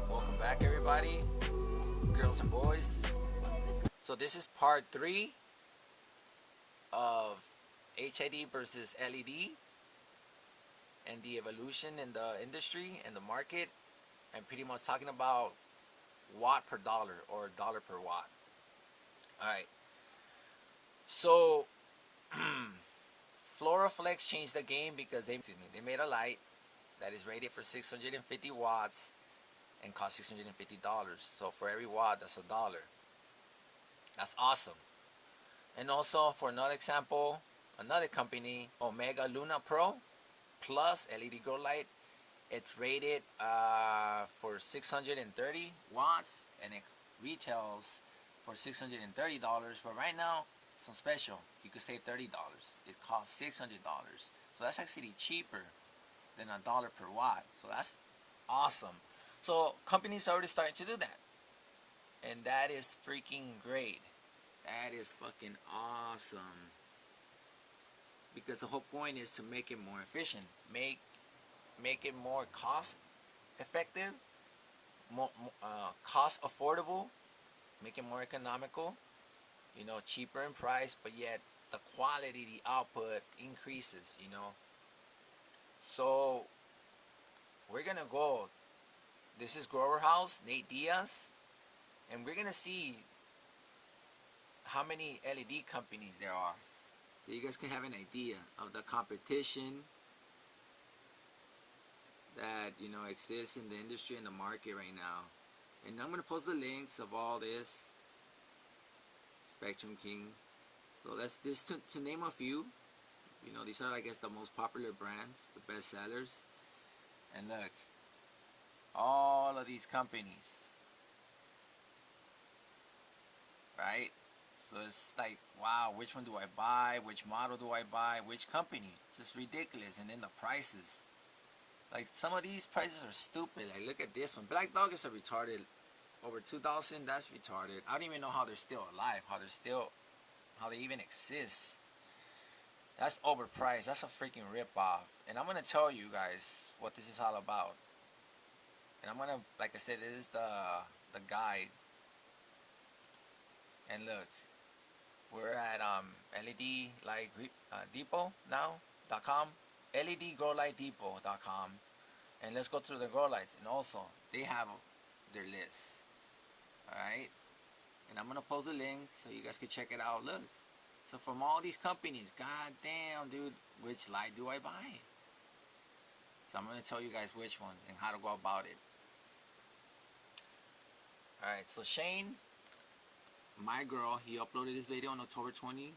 Welcome back, everybody, girls and boys. So this is part 3 of HID versus LED and the evolution in the industry and the market, and pretty much talking about watt per dollar or dollar per watt. Alright, so Floraflex changed the game because they made a light that is rated for 650 watts and costs $650. So for every watt, that's $1. That's awesome. And also, for another example, another company, Omega Luna Pro Plus LED grow light, it's rated for 630 watts and it retails for $630. But right now, it's on special. You could save $30. It costs $600. So that's actually cheaper than $1 per watt. So that's awesome. So companies are already starting to do that, and that is freaking great. That is fucking awesome, because the whole point is to make it more efficient, make it more cost effective, more cost affordable, make it more economical, cheaper in price, but yet the quality, the output increases, So we're gonna go. This is Grower House, Nate Diaz, and we're gonna see how many LED companies there are, so you guys can have an idea of the competition that exists in the industry and the market right now. And I'm gonna post the links of all this. Spectrum King. So that's this to name a few. These are, I guess, the most popular brands, the best sellers. And look, all of these companies, right? So it's like, wow, which one do I buy? Which model do I buy? Which company? Just ridiculous. And then the prices, like some of these prices are stupid. Like, look at this one. Black Dog is a retarded. Over 2,000. That's retarded. I don't even know how they're still alive. How they even exist. That's overpriced. That's a freaking ripoff. And I'm gonna tell you guys what this is all about. And I'm gonna, like I said, it is the guide. And look, we're at LED Light Depot now.com, LEDgrowlightdepot.com, and let's go through the grow lights. And also, they have their list. All right, and I'm gonna post a link so you guys can check it out. Look, so from all these companies, god damn, dude, which light do I buy? So I'm gonna tell you guys which one and how to go about it. Alright, so Shane, my girl, he uploaded this video on October 22,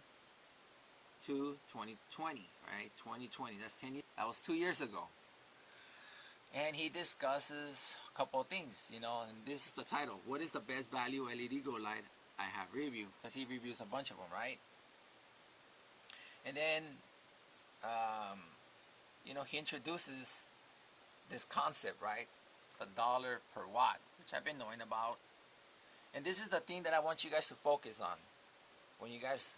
2020, right? 2020, that's 10 years. That was 2 years ago. And he discusses a couple of things, and this is the title. What is the best value LED grow light I have reviewed? Because he reviews a bunch of them, right? And then, he introduces this concept, right? $1 per watt, which I've been knowing about. And this is the thing that I want you guys to focus on when you guys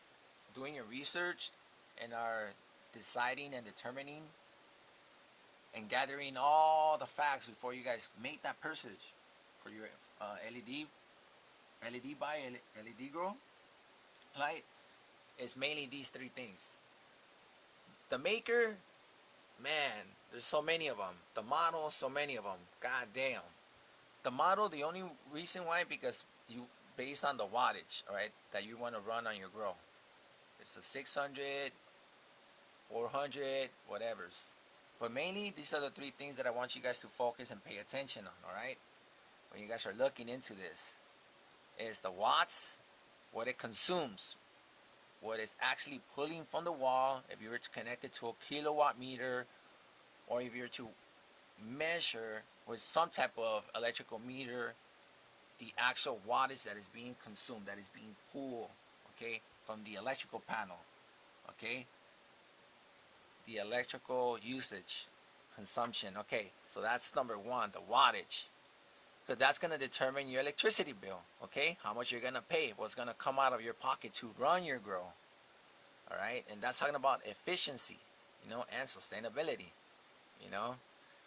doing your research and are deciding and determining and gathering all the facts before you guys make that purchase for your LED buy, LED grow light. It's mainly these three things. The maker, man, there's so many of them. The model, so many of them. God damn. The model, the only reason why, because you based on the wattage, right, that you want to run on your grow. It's a 600, 400, whatever's. But mainly, these are the three things that I want you guys to focus and pay attention on, alright? When you guys are looking into this. Is the watts, what it consumes, what it's actually pulling from the wall, if you were to connect it to a kilowatt meter, or if you were to measure with some type of electrical meter the actual wattage that is being consumed, that is being pulled, okay, from the electrical panel, okay, the electrical usage, consumption, okay, so that's number one, the wattage, because that's going to determine your electricity bill, okay, how much you're going to pay, what's going to come out of your pocket to run your grow, all right, and that's talking about efficiency, you know, and sustainability, you know,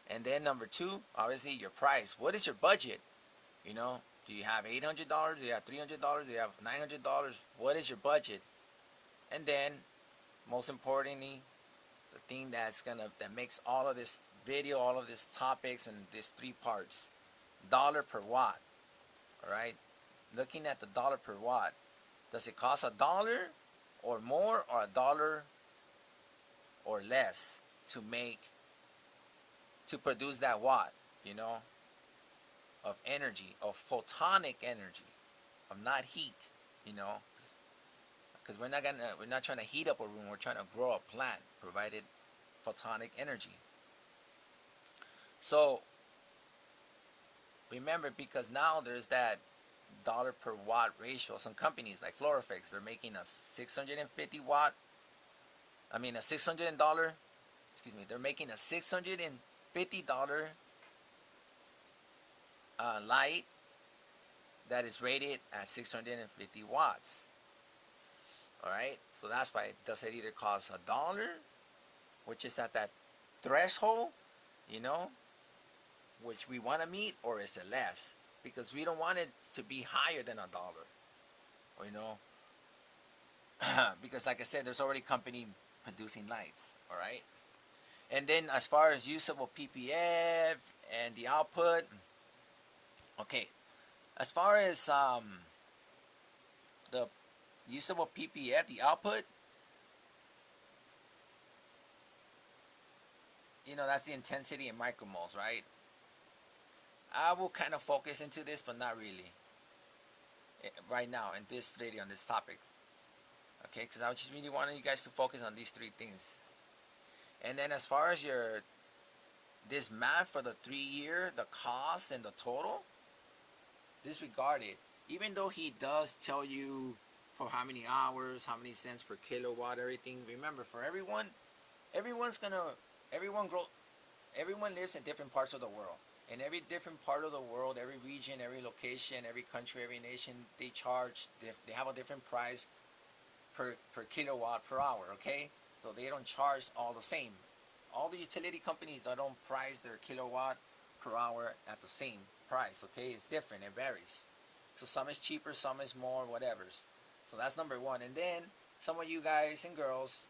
and then number two, obviously your price, what is your budget, you know, do you have $800, do you have $300, do you have $900, what is your budget, and then, most importantly, the thing that makes all of this video, all of these topics and these three parts, dollar per watt, all right, looking at the dollar per watt, does it cost $1 or more, or $1 or less to produce that watt, you know, of energy, of photonic energy, of not heat, you know, because we're not trying to heat up a room, we're trying to grow a plant, provided photonic energy. So remember, because now there's that dollar per watt ratio. Some companies like Florifex, they're making a 650 watt, I mean a $600, excuse me, they're making a $650 light that is rated at 650 watts. All right, so that's why does it either cost $1, which is at that threshold, you know, which we want to meet, or is it less? Because we don't want it to be higher than $1, or, you know, because like I said, there's already company producing lights. All right, and then as far as usable ppf and the output, okay, as far as the usable ppf, the output, you know, that's the intensity in micromoles, right? I will kind of focus into this, but not really right now in this video on this topic, okay, because I just really wanted you guys to focus on these three things. And then as far as this math for the 3-year, the cost and the total, disregard it. Even though he does tell you for how many hours, how many cents per kilowatt, everything, remember, for everyone lives in different parts of the world. In every different part of the world, every region, every location, every country, every nation, they have a different price per kilowatt per hour, okay? So they don't charge all the same. All the utility companies, they don't price their kilowatt per hour at the same price, okay? It's different, it varies. So some is cheaper, some is more, whatever. So that's number one. And then some of you guys and girls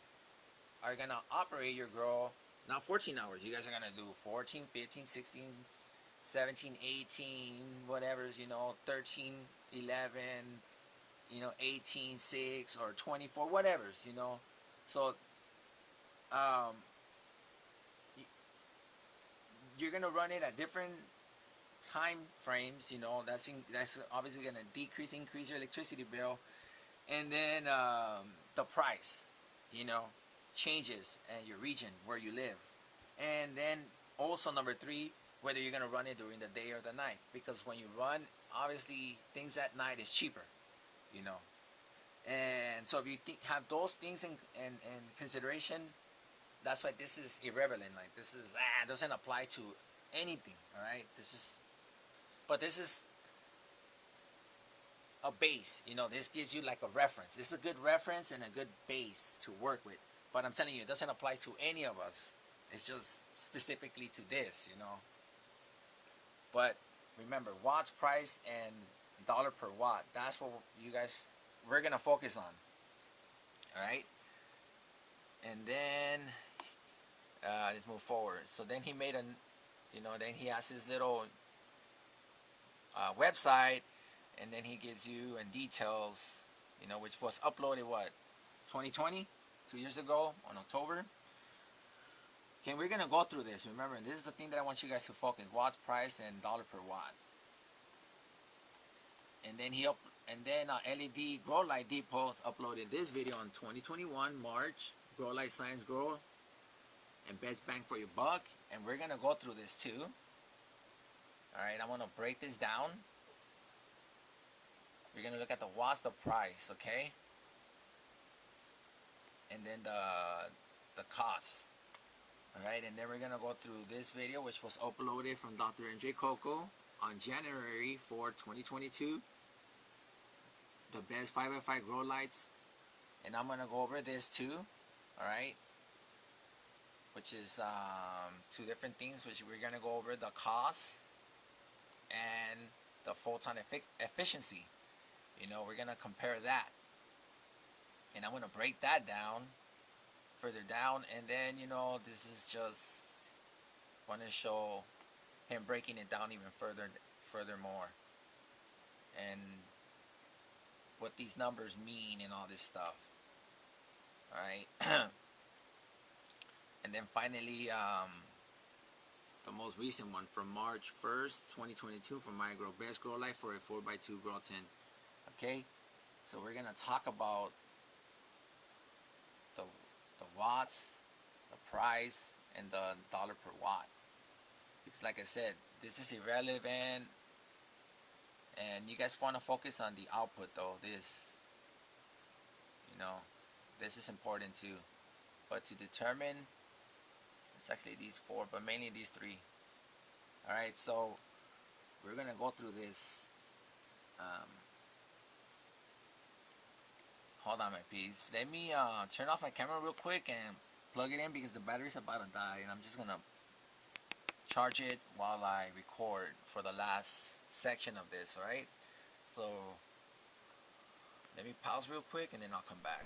are going to operate your grow, not 14 hours. You guys are going to do 14, 15, 16, 17, 18, whatever's, you know, 13, 11, you know, 18, 6, or 24, whatever's, you know. So, you're going to run it at different time frames, you know. That's obviously going to increase your electricity bill. And then the price, you know, changes in your region where you live. And then also number 3, whether you're going to run it during the day or the night, because when you run, obviously things at night is cheaper, you know. And so if you have those things in consideration, that's why this is irrelevant. Like, this is doesn't apply to anything. All right, but this is a base, you know. This gives you like a reference. This is a good reference and a good base to work with. But I'm telling you, it doesn't apply to any of us. It's just specifically to this, you know. But remember, watts, price, and dollar per watt. That's what we're gonna focus on. All right. And then let's move forward. So then he made then he has his little website, and then he gives you and details, you know, which was uploaded 2020, 2 years ago on October. Okay, we're gonna go through this. Remember, this is the thing that I want you guys to focus: watts, price, and dollar per watt. And then And then LED Grow Light Depot uploaded this video in 2021 March. Grow Light Science Grow and best bang for your buck. And we're gonna go through this too. All right, I'm gonna break this down. We're gonna look at the watts, the price, okay, and then the cost. All right, and then we're gonna go through this video, which was uploaded from Dr. MJ Coco on January 4, 2022. The best 5x5 grow lights, and I'm gonna go over this too. All right, which is two different things, which we're gonna go over the cost and the photon efficiency. You know, we're gonna compare that, and I'm gonna break that down further down, and then, you know, this is just want to show him breaking it down even furthermore, and what these numbers mean and all this stuff. All right. And then finally, the most recent one from March 1st, 2022 from My Grow, best grow light for a 4x2 grow tin. Okay, so we're gonna talk about the watts, the price, and the dollar per watt. Because like I said, this is irrelevant, and you guys want to focus on the output though. This, you know, this is important too. But to determine, it's actually these four, but mainly these three. All right, so we're gonna go through this. Hold on, my peeps. Let me turn off my camera real quick and plug it in, because the battery's about to die, and I'm just gonna charge it while I record for the last section of this. All right, so let me pause real quick and then I'll come back.